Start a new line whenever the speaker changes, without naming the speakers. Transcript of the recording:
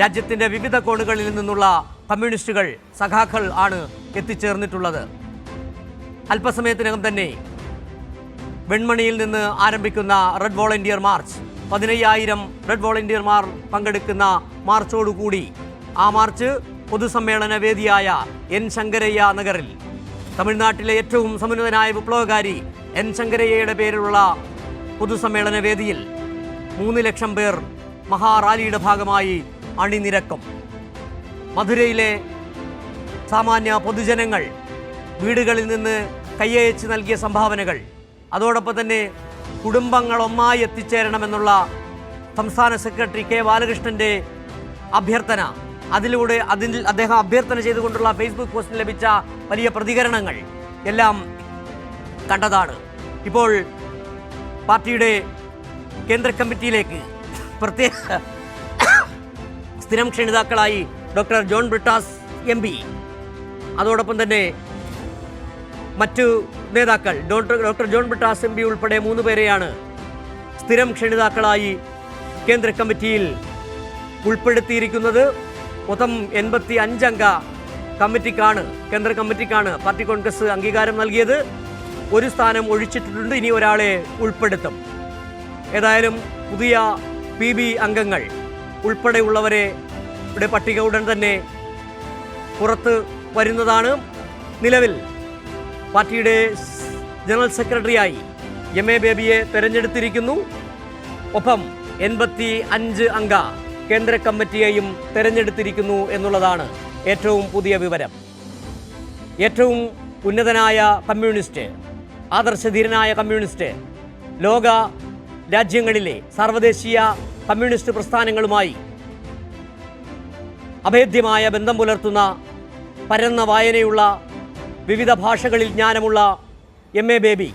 രാജ്യത്തിൻ്റെ വിവിധ കോണുകളിൽ നിന്നുള്ള കമ്മ്യൂണിസ്റ്റുകൾ, സഖാക്കൾ ആണ് എത്തിച്ചേർന്നിട്ടുള്ളത്. അല്പസമയത്തിനകം തന്നെ വെൺമണിയിൽ നിന്ന് ആരംഭിക്കുന്ന റെഡ് വോളണ്ടിയർ മാർച്ച്, 15,000 റെഡ് വോളണ്ടിയർമാർ പങ്കെടുക്കുന്ന മാർച്ചോടുകൂടി ആ മാർച്ച് പൊതുസമ്മേളന വേദിയായ എൻ ശങ്കരയ്യ നഗറിൽ, തമിഴ്നാട്ടിലെ ഏറ്റവും സമുന്നതനായ വിപ്ലവകാരി എൻ ശങ്കരയ്യയുടെ പേരിലുള്ള പൊതുസമ്മേളന വേദിയിൽ 3 ലക്ഷം പേർ മഹാറാലിയുടെ ഭാഗമായി അണിനിരക്കും. മധുരയിലെ സാമാന്യ പൊതുജനങ്ങൾ വീടുകളിൽ നിന്ന് കയ്യയച്ച് നൽകിയ സംഭാവനകൾ, അതോടൊപ്പം തന്നെ കുടുംബങ്ങൾ ഒന്നായി എത്തിച്ചേരണമെന്നുള്ള സംസ്ഥാന സെക്രട്ടറി കെ ബാലകൃഷ്ണൻ്റെ അഭ്യർത്ഥന, അതിൽ അദ്ദേഹം അഭ്യർത്ഥന ചെയ്തുകൊണ്ടുള്ള ഫേസ്ബുക്ക് പോസ്റ്റിൽ ലഭിച്ച വലിയ പ്രതികരണങ്ങൾ എല്ലാം കണ്ടതാണ്. ഇപ്പോൾ പാർട്ടിയുടെ കേന്ദ്ര കമ്മിറ്റിയിലേക്ക് പ്രത്യേക സ്ഥിരം ക്ഷണിതാക്കളായി ഡോക്ടർ ജോൺ ബ്രിട്ടാസ് MP, അതോടൊപ്പം തന്നെ മറ്റു നേതാക്കൾ ഡോക്ടർ ജോൺ ബ്രിട്ടാസ് MP ഉൾപ്പെടെ 3 പേരെയാണ് സ്ഥിരം ക്ഷണിതാക്കളായി കേന്ദ്ര കമ്മിറ്റിയിൽ ഉൾപ്പെടുത്തിയിരിക്കുന്നത്. മൊത്തം 85 അംഗ കേന്ദ്ര കമ്മിറ്റിക്കാണ് പാർട്ടി കോൺഗ്രസ് അംഗീകാരം നൽകിയത്. ഒരു സ്ഥാനം ഒഴിച്ചിട്ടുണ്ട്, ഇനി ഒരാളെ ഉൾപ്പെടുത്തും. ഏതായാലും പുതിയ PB അംഗങ്ങൾ ഉൾപ്പെടെയുള്ളവരെ പട്ടിക ഉടൻ തന്നെ പുറത്ത് വരുന്നതാണ്. നിലവിൽ പാർട്ടിയുടെ ജനറൽ സെക്രട്ടറിയായി MA ബേബിയെ തെരഞ്ഞെടുത്തിരിക്കുന്നു. ഒപ്പം 85 അംഗ കേന്ദ്ര കമ്മിറ്റിയെയും തെരഞ്ഞെടുത്തിരിക്കുന്നു എന്നുള്ളതാണ് ഏറ്റവും പുതിയ വിവരം. ഏറ്റവും ഉന്നതനായ കമ്മ്യൂണിസ്റ്റ്, ആദർശധീരനായ കമ്മ്യൂണിസ്റ്റ്, ലോക രാജ്യങ്ങളിലെ സർവ്വദേശീയ കമ്മ്യൂണിസ്റ്റ് പ്രസ്ഥാനങ്ങളുമായി അഭേദ്യമായ ബന്ധം പുലർത്തുന്ന, പരന്ന വായനയുള്ള, വിവിധ ഭാഷകളിൽ ജ്ഞാനമുള്ള MA ബേബി